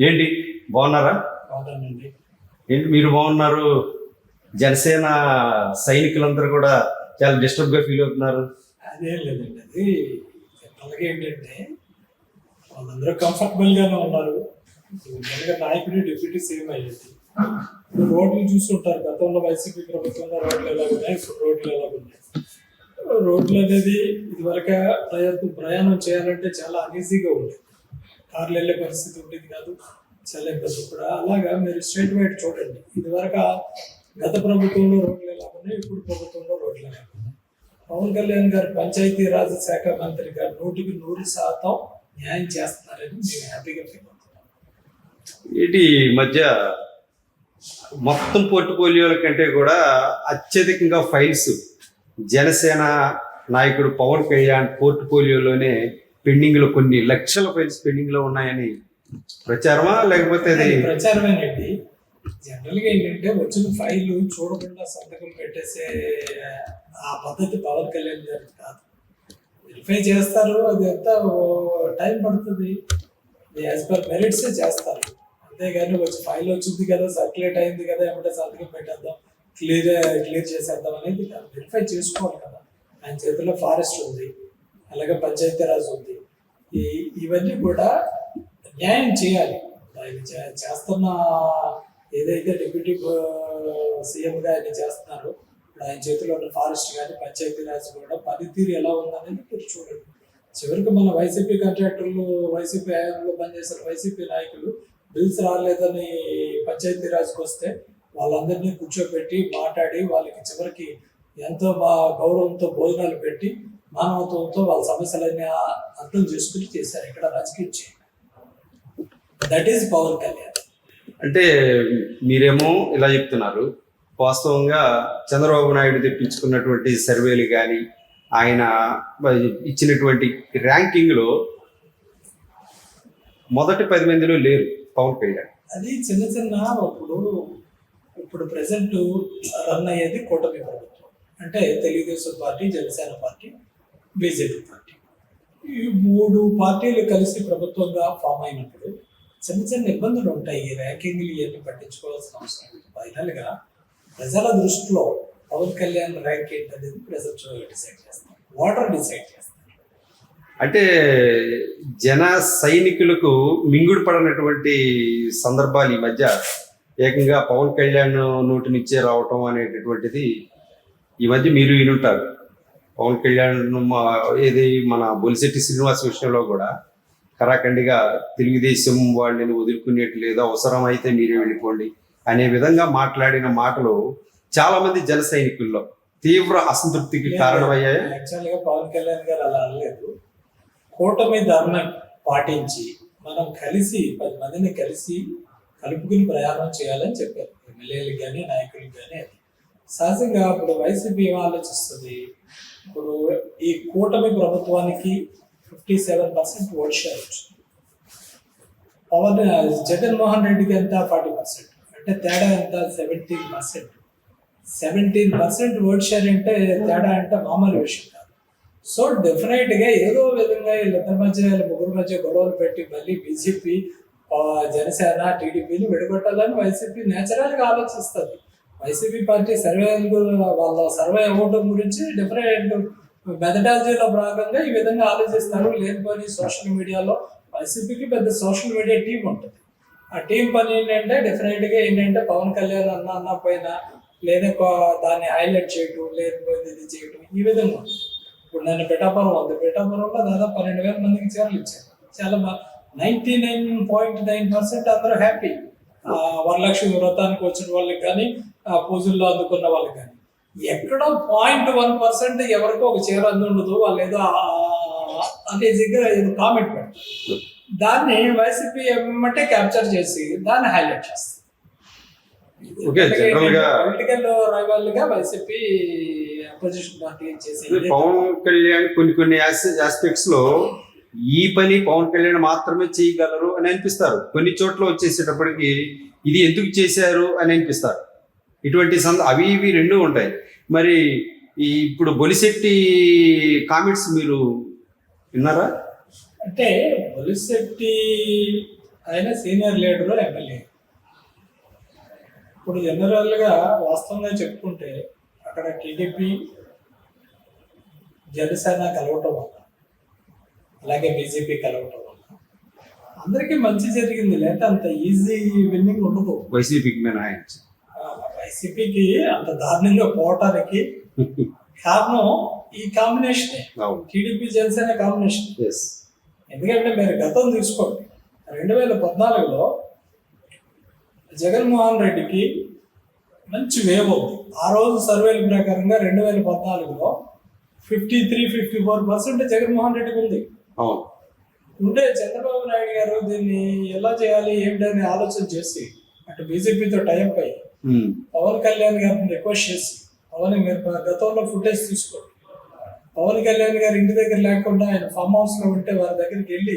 ఏంటి బాగున్నారా? అవునండి. ఏంటి మీరు బాగున్నారు? జనసేన సైనికులందరూ కూడా చాలా డిస్టర్బ్ గా ఫీల్ అవుతున్నారు. అదేం లేదండి, అది జనరల్గా ఏంటంటే వాళ్ళందరూ కంఫర్టబుల్ గానే ఉన్నారు. జనరల్గా నాయకుడు డిప్యూటీ సీఎం అయ్యింది. రోడ్లు చూస్తుంటారు, గతంలో వైసీపీ ప్రభుత్వంలో రోడ్లు ఎలా ఉన్నాయి, ఇప్పుడు రోడ్లు ఎలా ఉన్నాయి. రోడ్లు అనేది ఇదివరకు ప్రయాణం చేయాలంటే చాలా అనీజీగా ఉండేది. కార్లు వెళ్ళే పరిస్థితి ఉండేది కాదు, చాలా ఇబ్బంది. ఇప్పుడు అలాగా మీరు స్ట్రైట్ వైట్ చూడండి, ఇదివరకు గత ప్రభుత్వంలో రోడ్లు ఎలా ఉన్నాయి, ఇప్పుడు ప్రభుత్వంలో రోడ్లు ఎలా ఉన్నాయి. పవన్ కళ్యాణ్ గారు పంచాయతీ రాజ్ శాఖ మంత్రి గారు 100% న్యాయం చేస్తున్నారని మేము హ్యాపీగా ఫీల్ అవుతున్నాం. ఏంటి ఈ మధ్య మొత్తం పోర్ట్ఫోలియోల కంటే కూడా అత్యధికంగా ఫైల్స్ జనసేన నాయకుడు పవన్ కళ్యాణ్ పోర్ట్ఫోలియోలోనే పెండింగ్ లో కొన్ని లక్షల ఫైల్స్ పెండింగ్ లో ఉన్నాయని ప్రచారమా, లేకపోతే అది ప్రచారమేనండి. జనరల్ గా ఏంటంటే వచ్చిన ఫైల్ చూడకుండా సంతకం పెట్టేసే ఆ పద్ధతి పవన్ కళ్యాణ్ గారికి కాదు. వెరిఫై చేస్తారు, అది ఎంత టైం పడుతుంది, యాజ్ పర్ మెరిట్స్ చేస్తారు. అంతేగాని వచ్చి ఫైల్ వచ్చింది కదా, సర్క్యులేట్ అయింది కదా, ఏమంటే సంతకం పెట్టేద్దాం, క్లియర్ చేసేద్దాం అనేది వెరిఫై చేసుకోవాలి కదా. ఆయన చేతిలో ఫారెస్ట్ ఉంది, అలాగే పంచాయతీరాజ్ ఉంది. ఇవన్నీ కూడా న్యాయం చేయాలి. ఆయన చేస్తున్న ఏదైతే డిప్యూటీ సీఎంగా ఆయన చేస్తున్నారో, ఇప్పుడు ఆయన చేతిలో ఉన్న ఫారెస్ట్ కానీ పంచాయతీరాజ్ కూడా పనితీరు ఎలా ఉందనేది మీరు చూడండి. చివరికి మన వైసీపీ కాంట్రాక్టర్లు, వైసీపీ హయాంలో పనిచేసిన వైసీపీ నాయకులు బిల్స్ రాలేదని పంచాయతీరాజ్కి వస్తే వాళ్ళందరినీ కూర్చోబెట్టి మాట్లాడి వాళ్ళకి చివరికి ఎంతో గౌరవంతో భోజనాలు పెట్టి మానవత్వంతో వాళ్ళ సమస్యలన్నీ అర్థం చేసుకుని చేశారు. ఇక్కడ రాజకీయం చేయండి. That is Pawan Kalyan. అంటే మీరేమో ఇలా చెప్తున్నారు, వాస్తవంగా చంద్రబాబు నాయుడు తెప్పించుకున్నటువంటి సర్వేలు కానీ ఆయన ఇచ్చినటువంటి ర్యాంకింగ్లో మొదటి 10 మందిలో లేరు పవన్ కళ్యాణ్. అది చిన్న చిన్న ఇప్పుడు ప్రెసెంట్ రన్ అయ్యేది కూటమి ప్రభుత్వం, అంటే Telugu Desam party, Janasena party, BJP party. ఈ 3 పార్టీలు కలిసి ప్రభుత్వంగా ఫామ్ అయినప్పుడు చిన్న చిన్న ఇబ్బందులు ఉంటాయి. ఈ ర్యాంకింగ్లు ఇవన్నీ పట్టించుకోవాల్సిన అవసరం లేదు. ఫైనల్గా ప్రజల దృష్టిలో పవన్ కళ్యాణ్ ర్యాంక్ ఏంటనేది ప్రజలు డిసైడ్ చేస్తారు, ఓటర్ డిసైడ్ చేస్తారు. అంటే జన సైనికులకు మింగుడు పడనటువంటి సందర్భాలు ఈ మధ్య ఏకంగా పవన్ కళ్యాణ్ నోటి నుంచే రావటం అనేటటువంటిది ఈ మధ్య మీరు వినుంటారు. పవన్ కళ్యాణ్ ఏది మన బొలిశెట్టి శ్రీనివాస్ విషయంలో కూడా కరాఖండిగా తెలుగుదేశం వాళ్ళని వదులుకునేట్టు లేదు, అవసరం అయితే మీరే వెళ్ళిపోండి అనే విధంగా మాట్లాడిన మాటలు చాలా మంది జన సైనికుల్లో తీవ్ర అసంతృప్తికి కారణమయ్యాయి. యాక్చువల్గా పవన్ కళ్యాణ్ గారు అలా అనలేదు. కూటమి ధర్మం పాటించి మనం కలిసి 10 మందిని కలిసి కలుపుకుని ప్రయాణం చేయాలని చెప్పారు ఎమ్మెల్యేలకు కానీ నాయకులకు కానీ. అది సహజంగా ఇప్పుడు వైసీపీ ఏం ఆలోచిస్తుంది, ఇప్పుడు ఈ కూటమి ప్రభుత్వానికి 57% ఓట్ షేర్ వచ్చింది. జగన్మోహన్ రెడ్డికి ఎంత 40%, అంటే తేడా ఎంత 17%. 17% ఓట్ షేర్ అంటే తేడా అంటే మామూలు విషయం కాదు. సో డెఫినెట్గా ఏదో విధంగా వీళ్ళిద్దరి మధ్య, ముగ్గురు మధ్య గొడవలు పెట్టి మళ్ళీ బీజేపీ, జనసేన, టీడీపీని విడగొట్టాలని వైసీపీ నేచురల్గా ఆలోచిస్తుంది. వైసీపీ పార్టీ వాళ్ళ సర్వే ఓటు గురించి డిఫరెంట్ మెథడాలజీలో భాగంగా ఈ విధంగా ఆలోచిస్తారు. లేనిపోని సోషల్ మీడియాలో వైసీపీకి పెద్ద సోషల్ మీడియా టీం ఉంటుంది. ఆ టీం పని ఏంటంటే పవన్ కళ్యాణ్ అన్న పైన లేదా దాన్ని హైలైట్ చేయటం, లేనిపోయింది ఇది చేయటం, ఈ విధంగా ఉంటుంది. ఇప్పుడు నన్ను పిఠాపురం ఉంది, పిఠాపురంలో దాదాపు 12,000 మందికి చీరలు ఇచ్చారు. చాలా 99.9% అందరూ హ్యాపీ. వరలక్ష్మి వ్రతానికి వచ్చిన వాళ్ళకి కానీ, పూజల్లో అందుకున్న వాళ్ళకి కానీ. ఎక్కడో 0.1% ఎవరికో ఒక చీర అందుండదు, వాళ్ళు ఏదో అనేసిగా కామెంట్ పెడతారు. దాన్ని వైసీపీ ఏమంటే క్యాప్చర్ చేసి దాన్ని హైలైట్ చేస్తారు. పొలిటికల్ రైవల్ గా వైసీపీ అపోజిషన్ పార్టీ చేసి పవన్ కళ్యాణ్ కొన్ని ఆస్పెక్ట్స్ లో ఈ పని పవన్ కళ్యాణ్ మాత్రమే చేయగలరు అని అనిపిస్తారు. కొన్ని చోట్ల వచ్చేసేటప్పటికి ఇది ఎందుకు చేశారు అని అనిపిస్తారు. ఇటువంటి అవి ఇవి రెండు ఉంటాయి. మరి ఇప్పుడు బొలిశెట్టి కామెంట్స్ మీరు విన్నారా? అంటే బొలిశెట్టి ఆయన సీనియర్ లీడరు ఎమ్మెల్యే. ఇప్పుడు జనరల్గా వాస్తవంగా చెప్పుకుంటే అక్కడ టీడీపీ జనసేన కలవటం వల్ల, అలాగే బీజేపీ కలవటం వల్ల అందరికీ మంచి జరిగింది. లేకపోతే అంత ఈజీ విన్నింగ్ ఉండదు. వైసీపీకి మినహాయించి వైసీపీకి అంత దారుణంగా పోవటానికి కారణం ఈ కాంబినేషనే, అవును. TDP Janasena combination. ఎస్. ఎందుకంటే మీరు గతం తీసుకోండి, 2014లో జగన్మోహన్ రెడ్డికి మంచి వేవ్ ఉంది. ఆ రోజు సర్వేల ప్రకారంగా 2014లో 53-54% జగన్మోహన్ రెడ్డికి ఉంది. అవును. ఉంటే చంద్రబాబు నాయుడు గారు దీన్ని ఎలా చేయాలి ఏమిటని ఆలోచన చేసి అటు బీజేపీతో టైప్ అయ్యి పవన్ కళ్యాణ్ గారిని రిక్వెస్ట్ చేసి, పవన్ మీరు గతంలో ఫుటేజ్ తీసుకోండి, పవన్ కళ్యాణ్ గారు ఇంటి దగ్గర లేకుండా ఆయన ఫామ్ హౌస్లో ఉంటే వారి దగ్గరికి వెళ్ళి,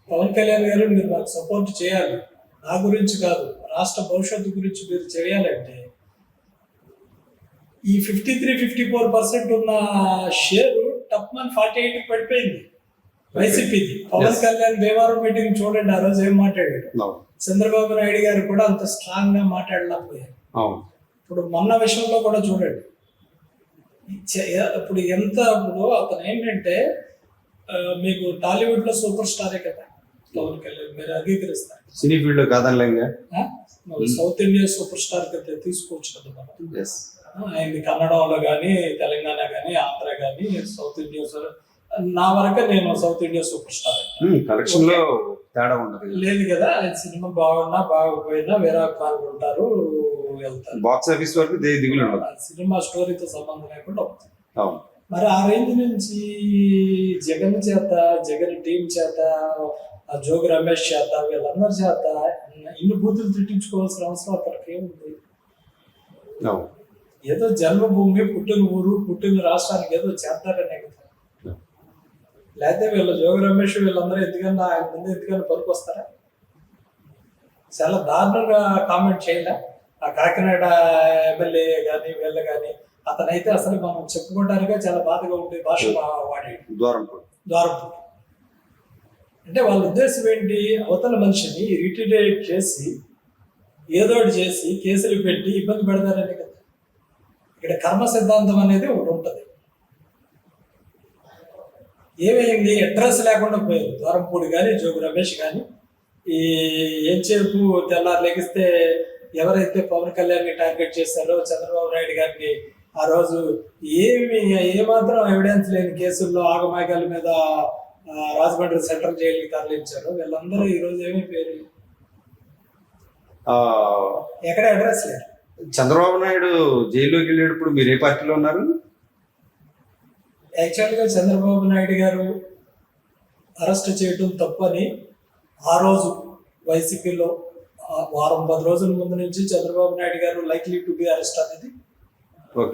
పవన్ కళ్యాణ్ గారు మీరు నాకు సపోర్ట్ చేయాలి, నా గురించి కాదు రాష్ట్ర భవిష్యత్తు గురించి మీరు చేయాలంటే ఈ 53-54% ఉన్న షేరు టప్మన్ 48 పడిపోయింది వైసీపీది. పవన్ కళ్యాణ్ భీమవరం మీటింగ్ చూడండి, ఆ రోజు ఏం మాట్లాడాడు. చంద్రబాబు నాయుడు గారు కూడా అంత స్ట్రాంగ్ గా మాట్లాడలేకపోయారు. ఇప్పుడు మొన్న విషయంలో కూడా చూడండి, ఇప్పుడు ఇప్పుడు అతను ఏంటంటే మీకు టాలీవుడ్ లో సూపర్ స్టారే కదా పవన్ కళ్యాణ్, మీరు అంగీకరిస్తారు. సినీ ఫీల్డ్ లో కాదనలేంగా, సౌత్ ఇండియా సూపర్ స్టార్ కింద తీసుకోవచ్చు కదా మనం. ఆయనది కన్నడంలో కానీ, తెలంగాణ కానీ, ఆంధ్ర కానీ, సౌత్ ఇండియా. నా వరకు నేను south India super star. Collection లో తేడా ఉండదు లేదు కదా, ఆయన సినిమా బాగున్నా బాగోపోయినా వేరే పాల్గొంటారు, వెళ్తారు. బాక్స్ ఆఫీస్ వరకు దిగులు ఉండదు, సినిమా స్టోరీతో సంబంధం లేకుండా అవుతుంది. అవును. మరి ఆ రేంజ్ నుంచి జగన్ చేత, జగన్ టీం చేత, జోగి రమేష్ చేత, వీళ్ళందరి చేత ఇన్ని బూతులు తిట్టించుకోవాల్సిన అవసరం అతనికి ఏముంది? ఏదో జన్మభూమి, పుట్టిన ఊరు, పుట్టిన రాష్ట్రానికి ఏదో చేస్తారనే కదా. లేకపోతే వీళ్ళ జోగి రమేష్ వీళ్ళందరూ ఎందుకన్నా ఆయన ముందు ఎందుకన్నా పనికి వస్తారా? చాలా దారుణంగా కామెంట్ చేయలే ఆ కాకినాడ ఎమ్మెల్యే కానీ వీళ్ళు కానీ. అతనైతే అసలు మనం చెప్పుకోవడానికే చాలా బాధగా ఉండే భాష వాడాడు, ద్వారంపూడి. అంటే వాళ్ళ ఉద్దేశం ఏంటి? అవతల మనిషిని రిటిరేట్ చేసి ఏదోటి చేసి కేసులు పెట్టి ఇబ్బంది పెడతారని కదా. ఇక్కడ కర్మ సిద్ధాంతం అనేది ఒకటి ఉంటుంది. ఏమైంది? అడ్రస్ లేకుండా పోయారు ద్వారంపూడి కానీ, జోగి రమేష్ కానీ. ఈ ఎంచేపు తెల్లారు లెగిస్తే ఎవరైతే పవన్ కళ్యాణ్ని టార్గెట్ చేశారో, చంద్రబాబు నాయుడు గారిని ఆ రోజు ఏమాత్రం ఎవిడెన్స్ లేని కేసుల్లో ఆగమాగాల మీద రాజమండ్రి సెంట్రల్ జైలుకి తరలించారు, వీళ్ళందరూ ఈరోజు ఏమైపోయారు? ఎక్కడ అడ్రస్ లేదు. చంద్రబాబు నాయుడు జైల్లోకి వెళ్ళేటప్పుడు మీరు ఏ పార్టీలో ఉన్నారు? యాక్చువల్గా చంద్రబాబు నాయుడు గారు అరెస్ట్ చేయడం తప్పని ఆ రోజు వైసీపీలో వారం 10 రోజుల ముందు నుంచి చంద్రబాబు నాయుడు గారు లైక్లీ టు బి అరెస్ట్ అనేది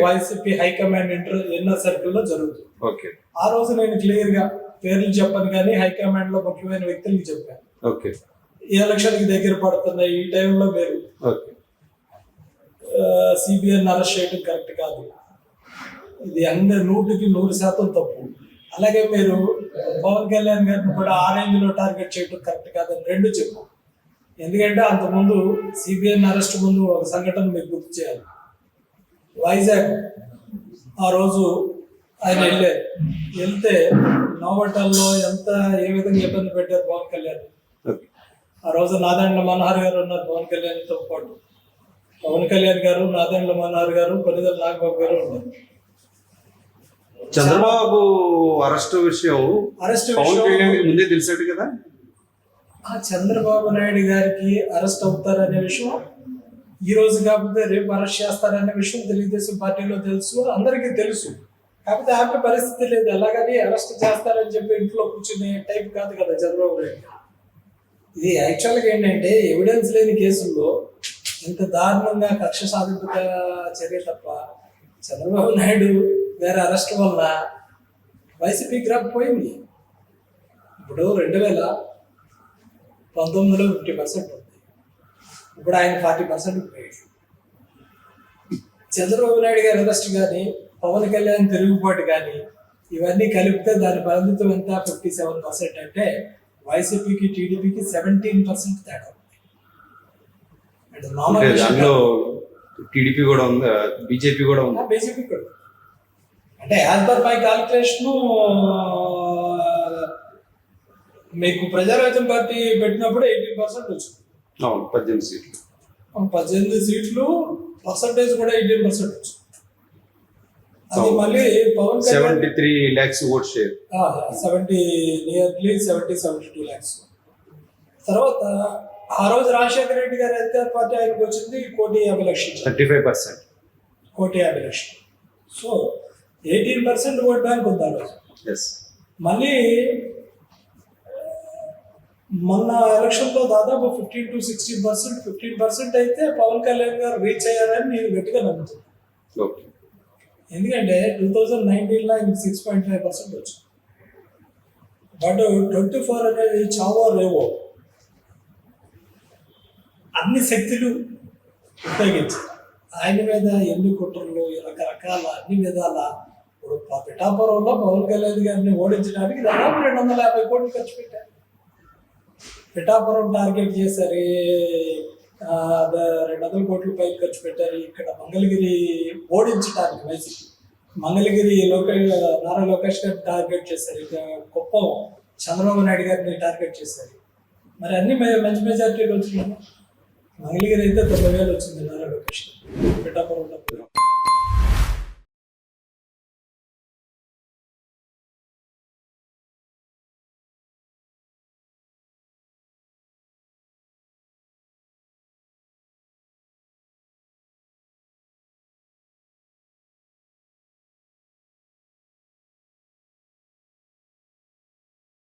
వైసీపీ హైకమాండ్ ఇన్నర్ సర్కిల్లో జరుగుతుంది. ఆ రోజు నేను క్లియర్ గా పేర్లు చెప్పను కానీ హైకమాండ్ లో ముఖ్యమైన వ్యక్తులకి చెప్పాను. ఈ ఎలక్షన్ కి దగ్గర పడుతున్నాయి, ఈ టైంలో మీరు సిబిఐని అరెస్ట్ చేయడం కరెక్ట్ కాదు, ఇది 100% తప్పు. అలాగే మీరు పవన్ కళ్యాణ్ గారిని కూడా ఆ రేంజ్ లో టార్గెట్ చేయడం కరెక్ట్ కాదని రెండు చెప్పు. ఎందుకంటే అంతకుముందు సిబిఐని అరెస్ట్ ముందు ఒక సంఘటన మీకు గుర్తు చేయాలి. వైజాగ్ ఆ రోజు ఆయన వెళ్తే నోవటల్లో ఏ విధంగా ఇబ్బంది పెట్టారు పవన్ కళ్యాణ్. ఆ రోజు నాదెండ్ల మనోహర్ గారు ఉన్నారు పవన్ కళ్యాణ్తో పాటు. పవన్ కళ్యాణ్ గారు, నాదెండ్ల మనోహర్ గారు, కొనిదెల నాగబాబు గారు ఉన్నారు. చంద్రబాబు అరెస్ట్ విషయం ముందే తెలిసాడు కదా. చంద్రబాబు నాయుడు గారికి అరెస్ట్ అవుతారనే విషయం ఈ రోజు కాకపోతే రేపు అరెస్ట్ చేస్తారనే విషయం తెలుగుదేశం పార్టీలో తెలుసు, అందరికీ తెలుసు. కాకపోతే ఆపే పరిస్థితి లేదు. ఎలాగని అరెస్ట్ చేస్తారని చెప్పి ఇంట్లో కూర్చునే టైప్ కాదు కదా చంద్రబాబు నాయుడు. ఇది యాక్చువల్గా ఏంటంటే ఎవిడెన్స్ లేని కేసుల్లో ఇంత దారుణంగా కక్ష సాధింపు చర్య తప్ప చంద్రబాబు నాయుడు వేరే అరెస్ట్ వల్ల వైసీపీ గ్రాఫ్ పోయింది. ఇప్పుడు 2019లో 50% ఉంది, ఇప్పుడు ఆయన 40% పోయాడు. చంద్రబాబు నాయుడు గారి అరెస్ట్ కానీ, పవన్ కళ్యాణ్ తిరుగుబాటు కానీ ఇవన్నీ కలిపితే దాని పరిమితం ఎంత 57%. అంటే వైసీపీకి టీడీపీకి 17% తేడా ఉంది. అండ్ అంటే నామినేషన్ దాంట్లో టీడీపీ కూడా ఉంది, బీజేపీ కూడా ఉంది. బీజేపీ కూడా అంటే యాజ్ పర్ మై క్యాలిక్యులేషన్ మీకు ప్రజారాజ్యం పార్టీ పెట్టినప్పుడు 18% వచ్చింది. అవును, 18 సీట్లు. 18 సీట్లు పర్సంటేజ్ కూడా 18% వచ్చింది. అది మళ్ళీ Pawan Kalyan 73 lakhs vote share. 72 lakhs. తర్వాత ఆ రోజు రాజశేఖర రెడ్డి గారి అధికార పార్టీ ఆయనకు వచ్చింది 1,50,00,000. 35%. 1,50,00,000. సో 18% ఓట్ బ్యాంక్ ఉంది ఆ రోజు. ఎస్. మళ్ళీ మొన్న ఎలక్షన్లో దాదాపు 15 to 16%, 15% అయితే పవన్ కళ్యాణ్ గారు రీచ్ అయ్యారని నేను గట్టిగా నమ్ముతున్నాను. ఓకే. ఎందుకంటే 2019లో ఆయనకి 6.5% వచ్చింది. బట్ 24 అనేది చావో రేవో అన్ని శక్తులు ఉపయోగించారు ఆయన మీద. ఎన్ని కుట్రలు, రకరకాల అన్ని విధాల. ఇప్పుడు పిఠాపురంలో పవన్ కళ్యాణ్ గారిని ఓడించడానికి దాదాపు 250 కోట్లు ఖర్చు పెట్టారు. పిఠాపురం టార్గెట్ చేశారు, 200 కోట్ల పైకి ఖర్చు పెట్టారు. ఇక్కడ మంగళగిరి ఓడించడానికి వైసీపీ మంగళగిరి నారా లోకేష్ గారిని టార్గెట్ చేశారు. ఇక కుప్పం చంద్రబాబు నాయుడు గారిని టార్గెట్ చేశారు. మరి అన్ని మంచి మెజార్టీలు వచ్చినాయి. మంగళగిరి అయితే 90,000 వచ్చింది నారా లోకేష్. పిఠాపురంలో